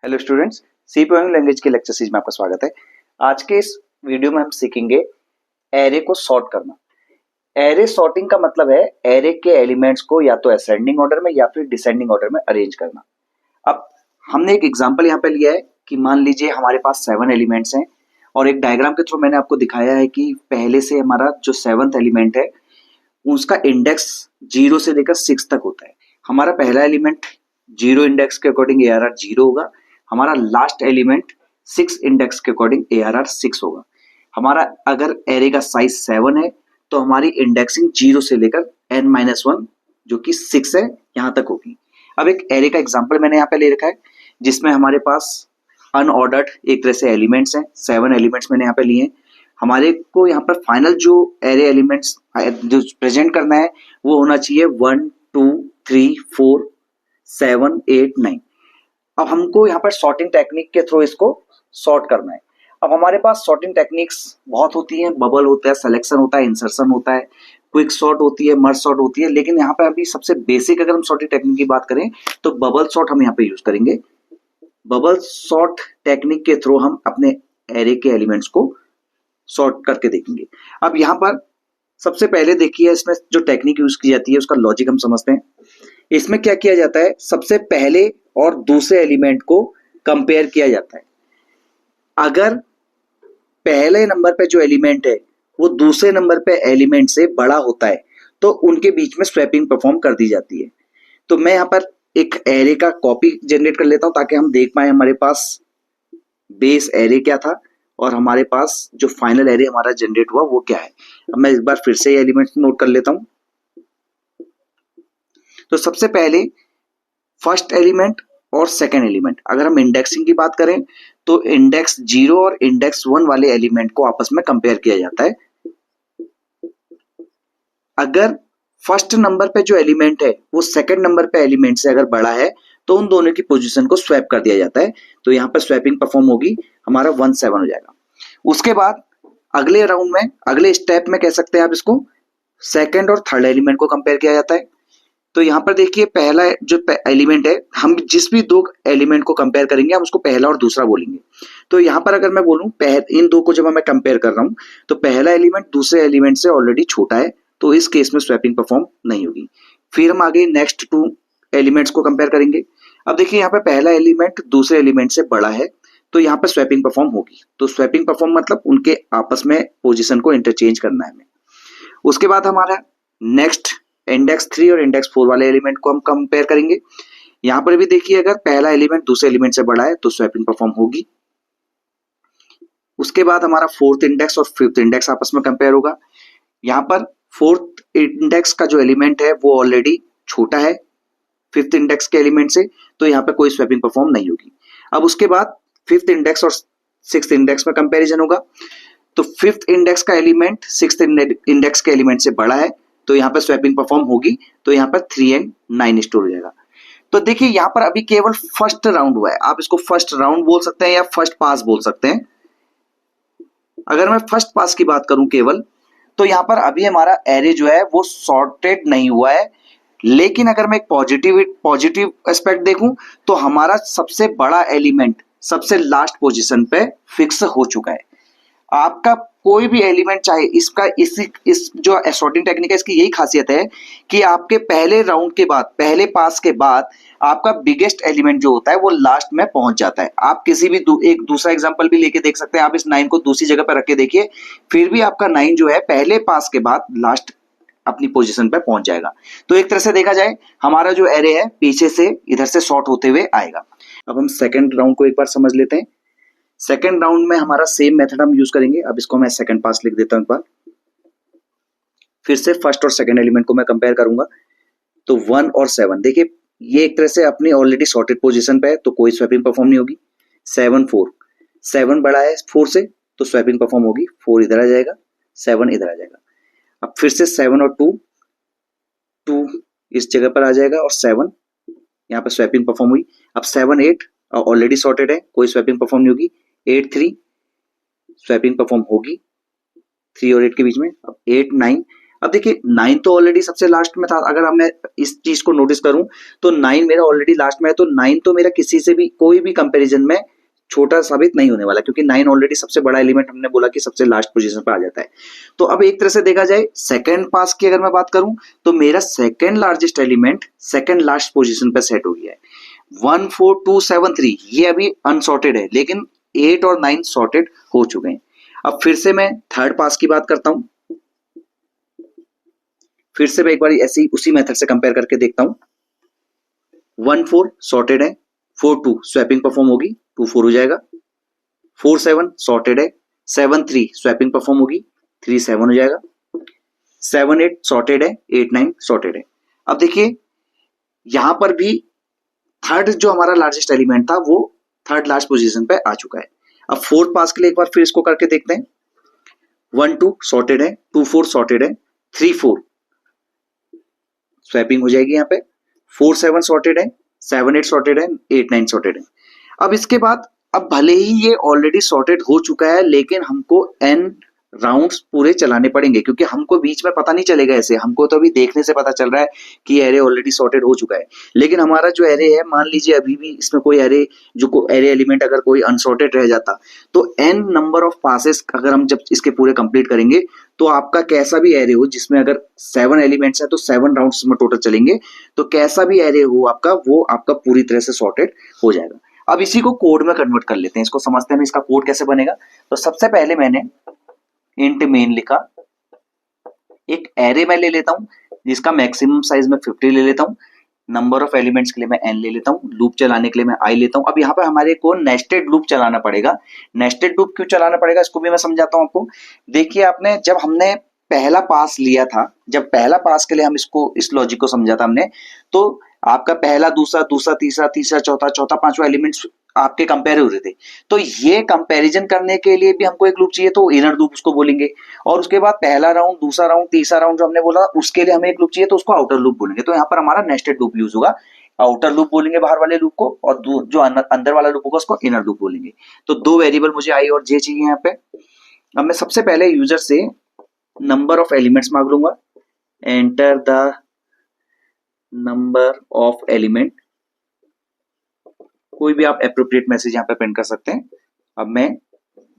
Hello students, C programming language के lecture series में आपका स्वागत है। आज के इस वीडियो में हम सीखेंगे एरे को सॉर्ट करना। एरे सॉर्टिंग का मतलब है एरे के एलिमेंट्स को या तो असेंडिंग ऑर्डर में या फिर डिसेंडिंग ऑर्डर में अरेंज करना। अब हमने एक एग्जांपल यहाँ पे लिया है कि मान लीजिए हमारे पास 7 एलिमेंट्स हैं और एक डायग्राम के थ्रू मैंने आपको दिखाया है कि पहले से हमारा जो 7th एलिमेंट है उसका इंडेक्स 0 से लेकर 6 तक होता है। हमारा पहला एलिमेंट 0 इंडेक्स के अकॉर्डिंग ARR 0 होगा, हमारा लास्ट एलिमेंट 6 इंडेक्स के अकॉर्डिंग ARR 6 होगा। हमारा अगर एरे का साइज 7 है तो हमारी इंडेक्सिंग 0 से लेकर n-1 जो कि 6 है यहाँ तक होगी। अब एक एरे का एग्जांपल मैंने यहाँ पे ले रखा है जिसमें हमारे पास अनऑर्डर्ड एक तरह से एलिमेंट्स हैं। 7 एलिमेंट्स मैंने यहाँ पे लिए हैं। हमारे को यहाँ पर फाइनल जो एरे एलिमेंट्स जो प्रेजेंट करना है वो होना चाहिए 1 2 3 4 7 8 9। अब हमको यहाँ पर सॉर्टिंग टेक्निक के थ्रू इसको सॉर्ट करना है। अब हमारे पास सॉर्टिंग टेक्निक्स बहुत होती हैं, बबल होता है, सिलेक्शन होता है, इंसर्शन होता है, क्विक सॉर्ट होती है, मर्ज सॉर्ट होती है। लेकिन यहाँ पे अभी सबसे बेसिक अगर हम सॉर्टिंग टेक्निक की बात करें तो बबल सॉर्ट हम यहाँ पे यूज करेंगे। बबल सॉर्ट टेक्निक के थ्रू हम अपने एरे के एलिमेंट्स को सॉर्ट करके देखेंगे। अब यहाँ पर सबसे पहले देखिए इसमें जो टेक्निक यूज की जाती है उसका लॉजिक हम समझते हैं। इसमें क्या किया जाता है, सबसे पहले और दूसरे एलिमेंट को कंपेयर किया जाता है। अगर पहले नंबर पे जो एलिमेंट है वो दूसरे नंबर पे एलिमेंट से बड़ा होता है तो उनके बीच में स्वैपिंग परफॉर्म कर दी जाती है। तो मैं यहाँ पर एक एरे का कॉपी जनरेट कर लेता हूं ताकि हम देख पाए हमारे पास बेस एरे क्या था और हमारे पास जो फाइनल एरे हमारा जनरेट हुआ वो क्या है। अब मैं एक बार फिर से एलिमेंट नोट कर लेता हूं। तो सबसे पहले फर्स्ट एलिमेंट और सेकेंड एलिमेंट, अगर हम इंडेक्सिंग की बात करें तो इंडेक्स 0 और इंडेक्स 1 वाले एलिमेंट को आपस में कंपेयर किया जाता है। अगर फर्स्ट नंबर पे जो एलिमेंट है वो सेकंड नंबर पे एलिमेंट से अगर बड़ा है तो उन दोनों की पोजीशन को स्वैप कर दिया जाता है। तो यहाँ पर स्वैपिंग परफॉर्म होगी, हमारा 1 7 हो जाएगा। उसके बाद अगले राउंड में, अगले स्टेप में कह सकते हैं आप इसको, सेकंड और थर्ड एलिमेंट को कंपेयर किया जाता है। तो यहाँ पर देखिए पहला जो एलिमेंट है, हम जिस भी दो एलिमेंट को कंपेयर करेंगे हम उसको पहला और दूसरा बोलेंगे। तो यहाँ पर अगर मैं बोलूं इन दो को जब मैं कंपेयर कर रहा हूं तो पहला एलिमेंट दूसरे एलिमेंट से ऑलरेडी छोटा है तो इस केस में स्वैपिंग परफॉर्म नहीं होगी। फिर हम आगे नेक्स्ट 2 एलिमेंट्स को कंपेयर करेंगे। अब देखिए यहाँ पे पहला एलिमेंट दूसरे एलिमेंट से बड़ा है तो यहाँ पर स्वैपिंग परफॉर्म होगी। तो स्वैपिंग परफॉर्म मतलब उनके आपस में पोजिशन को इंटरचेंज करना है हमें। उसके बाद हमारा नेक्स्ट इंडेक्स 3 और इंडेक्स 4 वाले एलिमेंट को हम कंपेयर करेंगे। यहां पर भी देखिए अगर पहला एलिमेंट दूसरे एलिमेंट से बड़ा है तो स्वैपिंग परफॉर्म होगी। उसके बाद हमारा 4th इंडेक्स और 5th इंडेक्स आपस में कंपेयर होगा। यहाँ पर 4th इंडेक्स का जो एलिमेंट है वो ऑलरेडी छोटा है 5th इंडेक्स के एलिमेंट से, तो यहाँ पे कोई स्वैपिंग परफॉर्म नहीं होगी। अब उसके बाद 5th इंडेक्स और 6th इंडेक्स में कंपेरिजन होगा। तो 5th इंडेक्स का एलिमेंट 6th इंडेक्स के एलिमेंट से बड़ा है तो यहाँ पर स्वैपिंग परफॉर्म होगी। तो यहाँ पर 3 and 9 स्टोर हो जाएगा। तो देखिए यहाँ पर अभी केवल फर्स्ट राउंड हुआ है, आप इसको फर्स्ट राउंड बोल सकते हैं या फर्स्ट पास बोल सकते हैं। अगर मैं फर्स्ट पास की बात करूं केवल, तो यहाँ पर अभी हमारा एरे जो है वो सॉर्टेड नहीं हुआ है। लेकिन अगर मैं एक पॉजिटिव एस्पेक्ट देखूं तो हमारा सबसे बड़ा एलिमेंट सबसे लास्ट पोजिशन पे फिक्स हो चुका है। आपका कोई भी एलिमेंट चाहे इस जो सॉर्टिंग टेक्निक है इसकी यही खासियत है कि आपके पहले राउंड के बाद, पहले पास के बाद आपका बिगेस्ट एलिमेंट जो होता है वो लास्ट में पहुंच जाता है। आप किसी भी एक दूसरा एग्जांपल भी लेके देख सकते हैं। आप इस 9 को दूसरी जगह पर रख के देखिए, फिर भी आपका 9 जो है पहले पास के बाद लास्ट अपनी पोजीशन पर पहुंच जाएगा। तो एक तरह से देखा जाए हमारा जो एरे है पीछे से इधर से शॉर्ट होते हुए आएगा। अब हम सेकेंड राउंड को एक बार समझ लेते हैं। सेकेंड राउंड में हमारा सेम मेथड हम यूज करेंगे। अब इसको मैं सेकंड पास लिख देता हूं एक बार। फिर से फर्स्ट और सेकंड एलिमेंट को मैं कंपेयर करूंगा तो 1 और 7, देखिए ये एक तरह से अपनी ऑलरेडी सॉर्टेड पोजीशन पे है तो कोई स्वैपिंग परफॉर्म नहीं होगी। 7 4, 7 बड़ा है 4 से तो स्वैपिंग परफॉर्म होगी। 4 इधर आ जाएगा, 7 इधर आ जाएगा। अब फिर से 7 और 2 इस जगह पर आ जाएगा और 7 यहाँ पर स्वैपिंग परफॉर्म हुई। अब 7 8 ऑलरेडी सॉर्टेड है, कोई स्वैपिंग परफॉर्म नहीं होगी। 8 3 स्वैपिंग परफॉर्म होगी 3 और 8 के बीच में। अब 8 9, अब देखिए 9 तो ऑलरेडी सबसे लास्ट में था, अगर अब मैं इस चीज को नोटिस करूं तो 9 मेरा ऑलरेडी लास्ट में है, तो 9 तो मेरा किसी से भी कोई भी कंपैरिजन में छोटा साबित नहीं होने वाला, क्योंकि 9 ऑलरेडी सबसे बड़ा एलिमेंट हमने बोला कि सबसे लास्ट पोजीशन पे आ जाता है। तो अब एक तरह से देखा जाए सेकंड पास की अगर मैं बात करूं तो मेरा second largest element second last position पे सेट हो गया है। 1 4 2 7 3 ये अभी अनसॉर्टेड है, लेकिन 8 और 9 सॉर्टेड हो चुके हैं। अब फिर से मैं थर्ड पास की बात करता हूं, फिर से मैं एक बार ऐसे ही उसी मेथड से कंपेयर करके देखता हूं। 1 4 सॉर्टेड है, 4 2 स्वैपिंग परफॉर्म होगी, 2 4 हो जाएगा। 4 7 सॉर्टेड है, 7 3 स्वैपिंग परफॉर्म होगी, 3 7 हो जाएगा। 7 8 सॉर्टेड है, 8 9 सॉर्टेड है। अब देखिए यहां पर भी थर्ड जो हमारा लार्जेस्ट एलिमेंट था वो थर्ड लास्ट पोजीशन पे आ चुका है। अब फोर्थ पास के लिए एक बार फिर इसको करके देखते हैं। 1 2 सॉर्टेड है, 2 4 सॉर्टेड है, 3 4 स्वैपिंग हो जाएगी यहाँ पे। 4 7 सॉर्टेड है, 7 8 सॉर्टेड है, 8 9 सॉर्टेड है। अब इसके बाद अब भले ही ये ऑलरेडी सॉर्टेड हो चुका है, लेकिन हमको n राउंड्स पूरे चलाने पड़ेंगे, क्योंकि हमको बीच में पता नहीं चलेगा ऐसे, हमको तो अभी देखने से पता चल रहा है कि एरे ऑलरेडी सॉर्टेड हो चुका है। लेकिन हमारा जो एरे है, मान लीजिए अभी भी इसमें कोई एरे जो एरे एलिमेंट अगर कोई अनसॉर्टेड रह जाता, तो n नंबर ऑफ पासेस अगर हम जब इसके पूरे कंप्लीट करेंगे तो आपका कैसा भी एरे हो जिसमें अगर 7 एलिमेंट्स है तो 7 राउंड्स में टोटल चलेंगे, तो कैसा भी एरे हो आपका वो आपका पूरी तरह से सॉर्टेड हो जाएगा। अब इसी को कोड में कन्वर्ट कर लेते हैं, इसको समझते हैं इसका कोड कैसे बनेगा। तो सबसे पहले मैंने इंट मेन लिखा, एक एरे मैं ले लेता हूं जिसका मैक्सिमम साइज में 50 ले लेता हूं, नंबर ऑफ एलिमेंट्स के लिए मैं n ले लेता हूं, लूप चलाने के लिए मैं i लेता हूं। अब यहाँ पे हमारे को नेस्टेड लूप चलाना पड़ेगा। नेस्टेड लूप क्यों चलाना पड़ेगा इसको भी मैं समझाता हूं आपको। देखिए आपने जब हमने पहला पास लिया था, जब पहला पास के लिए हम इसको इस लॉजिक को समझा था हमने, तो आपका पहला दूसरा दूसरा तीसरा तीसरा चौथा चौथा पांचवा एलिमेंट्स आपके कंपेयर हो रहे थे। तो ये कंपैरिजन करने के लिए भी हमको एक लूप चाहिए, तो इनर लूप उसको बोलेंगे। और उसके बाद पहला राउंड दूसरा राउंड तीसरा राउंड जो हमने बोला उसके लिए हमें एक लूप चाहिए, तो उसको आउटर लूप बोलेंगे। तो यहाँ पर हमारा नेस्टेड लूप यूज होगा, आउटर लूप बोलेंगे बाहर वाले लूप को, और जो अंदर वाला लूप होगा उसको इनर लूप बोलेंगे। तो दो वेरिएबल मुझे आई और जे चाहिए यहाँ पे। अब मैं सबसे पहले यूजर से नंबर ऑफ एलिमेंट्स मांग लूंगा, enter the number of element, कोई भी आप एप्रोप्रिएट मैसेज यहाँ पे प्रिंट कर सकते हैं। अब मैं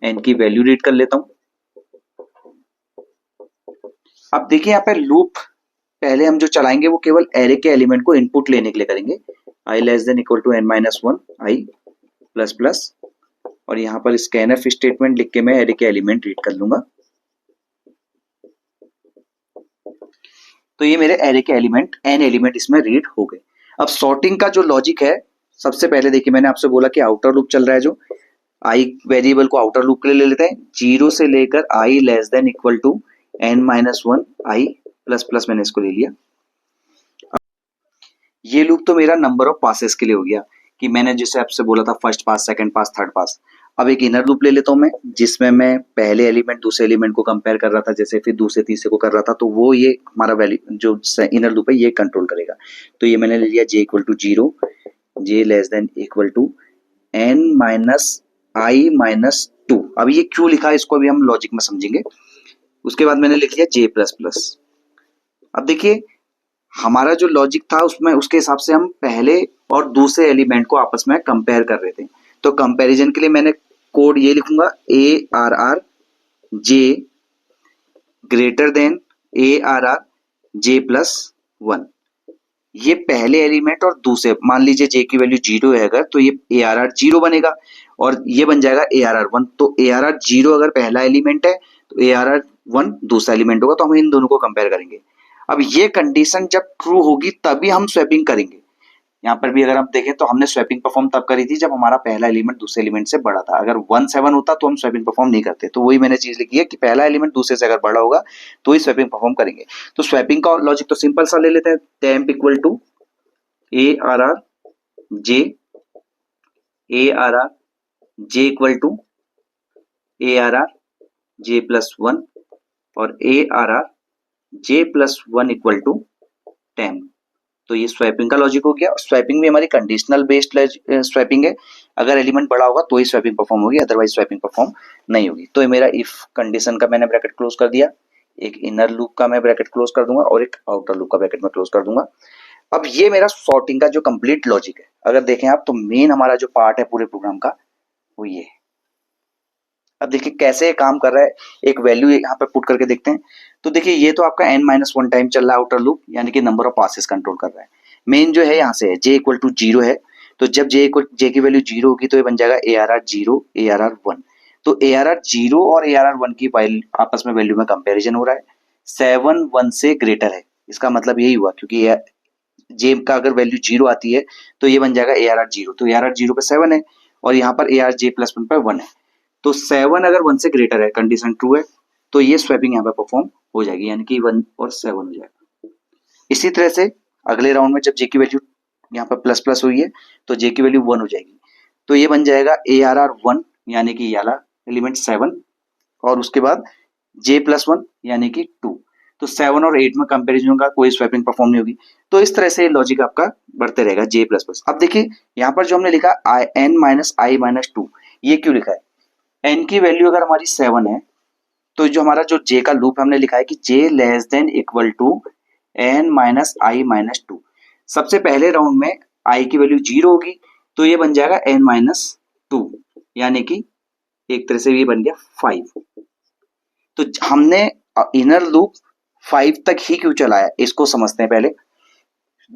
n की वैल्यू रीड कर लेता हूं। अब देखिए यहाँ पे लूप पहले हम जो चलाएंगे वो केवल एरे के एलिमेंट को इनपुट लेने के लिए करेंगे। i less then equal to n minus 1 i plus plus, और यहाँ पर स्कैनफ स्टेटमेंट लिख के मैं एरे के एलिमेंट रीड कर लूंगा। तो ये मेरे एरे के एलिमेंट n एलिमेंट इसमें रीड हो गए। अब सॉर्टिंग का जो लॉजिक है, सबसे पहले देखिए मैंने आपसे बोला कि आउटर लूप चल रहा है, जो i वेरिएबल को आउटर लूप के लिए ले लेते हैं। 0 से लेकर i less then equal to n minus 1 i plus plus मैंने इसको ले लिया। ये लूप तो मेरा नंबर ऑफ पासेस के लिए हो गया, कि मैंने जैसे आपसे बोला था फर्स्ट पास सेकंड पास थर्ड पास। अब एक इनर लूप ले लेता हूं मैं, जिसमें मैं पहले एलिमेंट दूसरे एलिमेंट को कंपेयर कर रहा था, जैसे फिर दूसरे तीसरे को कर रहा था, तो वो ये हमारा वैल्यू जो इनर लूप है ये कंट्रोल करेगा। तो ये मैंने ले लिया j equal to 0, j less then equal to n minus i minus 2। अब ये क्यों लिखा है इसको भी हम लॉजिक में समझेंगे। उसके बाद मैंने लिख लिया j प्लस प्लस। अब देखिए हमारा जो लॉजिक था उसमें उसके हिसाब से हम पहले और दूसरे एलिमेंट को आपस में कंपेयर कर रहे थे। तो कंपैरिजन के लिए मैंने कोड ये लिखूंगा, ए आर आर जे ग्रेटर देन ए आर आर जे प्लस 1। ये पहले एलिमेंट और दूसरे, मान लीजिए जे की वैल्यू 0 है अगर, तो ये ए आर आर 0 बनेगा और ये बन जाएगा ए आर आर 1। तो ए आर आर 0 अगर पहला एलिमेंट है तो ए आर आर 1 दूसरा एलिमेंट होगा, तो हम इन दोनों को कंपेयर करेंगे। अब ये कंडीशन जब ट्रू होगी तभी हम स्वैपिंग करेंगे। यहाँ पर भी अगर हम देखें तो हमने स्वैपिंग परफॉर्म तब करी थी जब हमारा पहला एलिमेंट दूसरे एलिमेंट से बड़ा था। अगर 1 7 होता तो हम स्वैपिंग परफॉर्म नहीं करते। तो वही मैंने चीज लिखी है कि पहला एलिमेंट दूसरे से अगर बड़ा होगा तो ही स्वैपिंग परफॉर्म करेंगे। तो स्वैपिंग का लॉजिक तो सिंपल सा ले लेते हैं, temp equal to A R R J, A R R J equal to A R R J plus 1 और A R R J plus 1 equal to 10। तो ये स्वैपिंग का लॉजिक हो गया। स्वैपिंग भी हमारी कंडीशनल बेस्ड स्वैपिंग है, अगर एलिमेंट बड़ा होगा तो ही स्वैपिंग परफॉर्म होगी, अदरवाइज स्वैपिंग परफॉर्म नहीं होगी। तो ये मेरा इफ कंडीशन का मैंने ब्रैकेट क्लोज कर दिया, एक इनर लूप का मैं ब्रैकेट क्लोज कर दूंगा और एक आउटर लूप का ब्रैकेट में क्लोज कर दूंगा। अब ये मेरा सॉर्टिंग का जो कंप्लीट लॉजिक है। अगर देखें आप तो मेन हमारा जो पार्ट है पूरे प्रोग्राम का वो ये है। अब देखिए कैसे काम कर रहा है, एक वैल्यू यहाँ पे पुट करके देखते हैं। तो देखिए ये तो आपका n-1 टाइम चल रहा है आउटर लूप, यानी कि नंबर ऑफ पासेस कंट्रोल कर रहा है। मेन जो है यहाँ से है j इक्वल टू 0 है, तो जब j की वैल्यू 0 होगी तो ये बन जाएगा ARR 0 ARR 1। तो ARR 0 और ARR 1 की आपस में वैल्यू में कंपेरिजन हो रहा है। 7 1 से ग्रेटर है, इसका मतलब यही हुआ, क्योंकि j का अगर वैल्यू 0 आती है तो ये बन जाएगा ARR 0, तो ARR 0 पे 7 है और यहाँ पर ARR j प्लस 1 पे 1 है। तो 7 अगर 1 से ग्रेटर है, कंडीशन ट्रू है, तो ये स्वैपिंग यहाँ पे परफॉर्म हो जाएगी, यानी कि 1 और 7 हो जाएगा। इसी तरह से अगले राउंड में जब j की वैल्यू यहाँ पर प्लस प्लस हुई है तो j की वैल्यू 1 हो जाएगी, तो ये बन जाएगा ARR 1 यानी कि ये वाला एलिमेंट 7 और उसके बाद j प्लस 1 यानी कि 2। तो 7 और 8 में कंपेरिजन का कोई स्वैपिंग परफॉर्म नहीं होगी। तो इस तरह से लॉजिक आपका बढ़ते रहेगा j प्लस प्लस। अब देखिए यहाँ पर जो हमने लिखा n माइनस आई माइनस 2, ये क्यों लिखा है? n की वैल्यू अगर हमारी 7 है तो जो हमारा जो j का लूप हमने लिखा है कि j less then equal to n minus I minus 2। सबसे पहले राउंड में i की वैल्यू 0 होगी तो ये बन जाएगा n माइनस 2, यानी कि एक तरह से ये बन गया 5। तो हमने इनर लूप 5 तक ही क्यों चलाया, इसको समझते हैं पहले।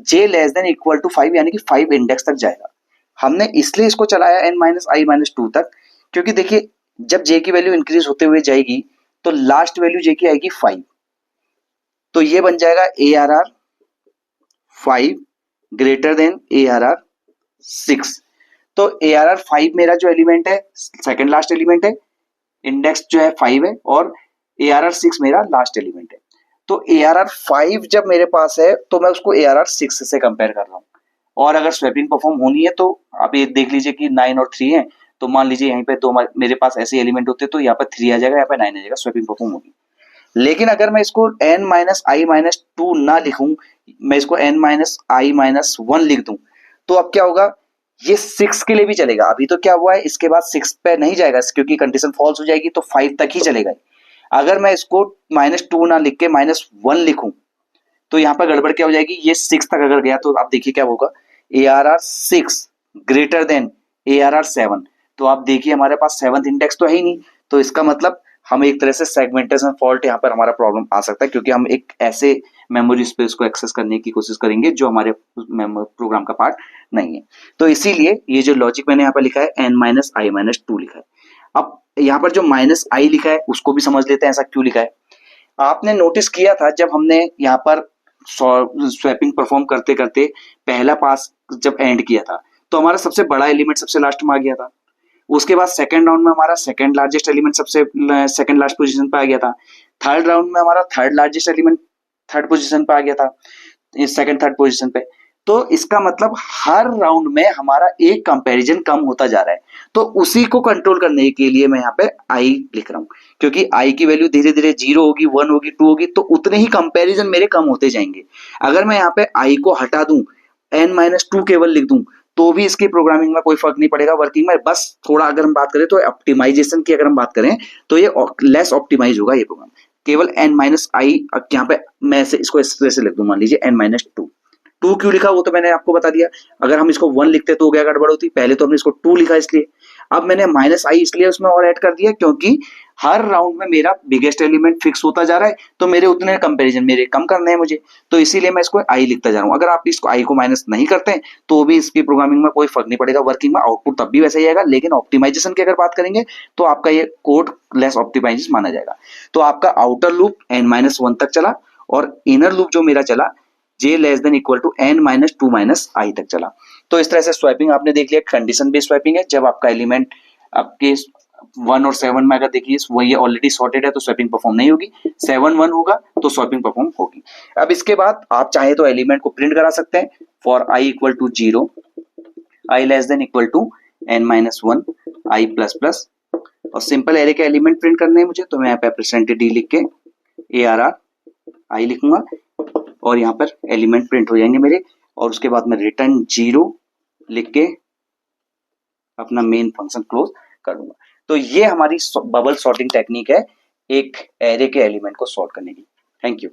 j less then equal to 5 यानी कि 5 इंडेक्स तक जाएगा। हमने इसलिए इसको चलाया n माइनस आई माइनस 2 तक, क्योंकि देखिए जब j की वैल्यू इंक्रीज होते हुए जाएगी तो लास्ट वैल्यू j की आएगी 5, तो ये बन जाएगा ARR 5 ग्रेटर देन ARR 6। तो ARR 5 मेरा जो एलिमेंट है सेकंड लास्ट एलिमेंट है, इंडेक्स जो है 5 है और ARR 6 मेरा लास्ट एलिमेंट है। तो ARR 5 जब मेरे पास है तो मैं उसको ARR 6 से कंपेयर कर रहा हूँ, और अगर स्वैपिंग परफॉर्म होनी है तो आप ये देख लीजिए कि 9 और 3 है, तो मान लीजिए यहीं पे तो मेरे पास ऐसे एलिमेंट होते तो यहाँ पर 3 आ जाएगा, यहाँ पे 9 आ जाएगा, स्वैपिंग परफॉर्म होगी। लेकिन अगर मैं इसको n माइनस आई माइनस 2 ना लिखूं, मैं इसको n माइनस आई माइनस 1 लिख दूं, तो अब क्या होगा, ये 6 के लिए भी चलेगा। अभी तो क्या हुआ है, इसके बाद 6 पे नहीं जाएगा क्योंकि कंडीशन फॉल्स हो जाएगी, तो 5 तक ही चलेगा। अगर मैं इसको -2 ना लिख के -1 लिखूं तो यहाँ पर गड़बड़ क्या हो जाएगी, ये 6 तक अगर गया तो आप देखिए क्या होगा, ARR 6 ग्रेटर देन ARR 7। तो आप देखिए हमारे पास 7th इंडेक्स तो है ही नहीं, तो इसका मतलब हम एक तरह से सेगमेंटेशन फॉल्ट यहाँ पर हमारा प्रॉब्लम आ सकता है, क्योंकि हम एक ऐसे मेमोरी स्पेस को एक्सेस करने की कोशिश करेंगे जो हमारे प्रोग्राम का पार्ट नहीं है। तो इसीलिए ये जो लॉजिक मैंने यहाँ पर लिखा है n माइनस आई माइनस 2 लिखा है। अब यहाँ पर जो माइनस आई लिखा है उसको भी समझ लेते हैं ऐसा क्यों लिखा है। आपने नोटिस किया था जब हमने यहाँ पर स्वैपिंग परफॉर्म करते करते पहला पास जब एंड किया था तो हमारा सबसे बड़ा एलिमेंट सबसे लास्ट में आ गया था। उसके बाद सेकंड राउंड में हमारा सेकंड लार्जेस्ट एलिमेंट सबसे सेकंड लास्ट पोजीशन पे आ गया था। थर्ड राउंड में हमारा third largest element third position पे आ गया था, सेकंड थर्ड पोजीशन पे। तो इसका मतलब हर राउंड में हमारा एक कंपैरिजन कम होता जा रहा है, तो उसी को कंट्रोल करने के लिए मैं यहाँ पे आई लिख रहा हूँ, क्योंकि आई की वैल्यू धीरे धीरे 0 होगी 1 होगी 2 होगी तो उतने ही कंपैरिजन मेरे कम होते जाएंगे। अगर मैं यहाँ पे आई को हटा दूं, n-2 केवल लिख दूं, तो भी इसकी प्रोग्रामिंग में कोई फर्क नहीं पड़ेगा, वर्किंग में बस थोड़ा अगर हम बात करें तो ऑप्टिमाइजेशन की अगर हम बात करें तो ये लेस ऑप्टिमाइज होगा ये प्रोग्राम। केवल n-i यहाँ पे मैं इसको इस तरह से लिख दूं, मान लीजिए n-2। 2 क्यों लिखा वो तो मैंने आपको बता दिया, अगर हम इसको 1 लिखते तो क्या गड़बड़ होती, पहले तो हमने इसको 2 लिखा इसलिए। अब मैंने -i इसलिए उसमें और ऐड कर दिया क्योंकि हर राउंड में मेरा बिगेस्ट एलिमेंट फिक्स होता जा रहा है, तो मेरे उतने कंपैरिजन मेरे कम करने हैं मुझे, तो इसीलिए मैं इसको आई लिखता जा रहा हूँ। अगर आप इसको आई को माइनस नहीं करते हैं तो भी इसकी प्रोग्रामिंग में कोई फर्क नहीं पड़ेगा, वर्किंग में आउटपुट तब भी वैसे ही आएगा, लेकिन ऑप्टिमाइजेशन की अगर बात करेंगे तो आपका ये कोड लेस ऑप्टिमाइज माना जाएगा। तो आपका आउटर लूप n-1 तक चला और इनर लूप जो मेरा चला j less then equal to n-2 minus I तक चला। तो इस तरह से स्वैपिंग आपने देख लिया, कंडीशन बेस्ड स्वैपिंग है। जब आपका एलिमेंट आपके 1 और 7 में अगर देखिए वो ये ऑलरेडी सॉर्टेड है तो स्वैपिंग परफॉर्म नहीं होगी, 7 1 होगा तो स्वैपिंग परफॉर्म होगी। अब इसके बाद आप चाहे तो एलिमेंट को प्रिंट करा सकते हैं, for i equal to 0, i less then equal to n-1 i plus plus, और सिंपल एरे के एलिमेंट प्रिंट करने हैं मुझे, तो मैं यहाँ पे %d लिख के ARR i लिखूंगा और यहाँ पर एलिमेंट प्रिंट हो जाएंगे मेरे, और उसके बाद मैं रिटर्न 0 लिख के अपना मेन फंक्शन क्लोज कर दूंगा। तो ये हमारी बबल सॉर्टिंग टेक्निक है एक एरे के एलिमेंट को सॉर्ट करने की। Thank you.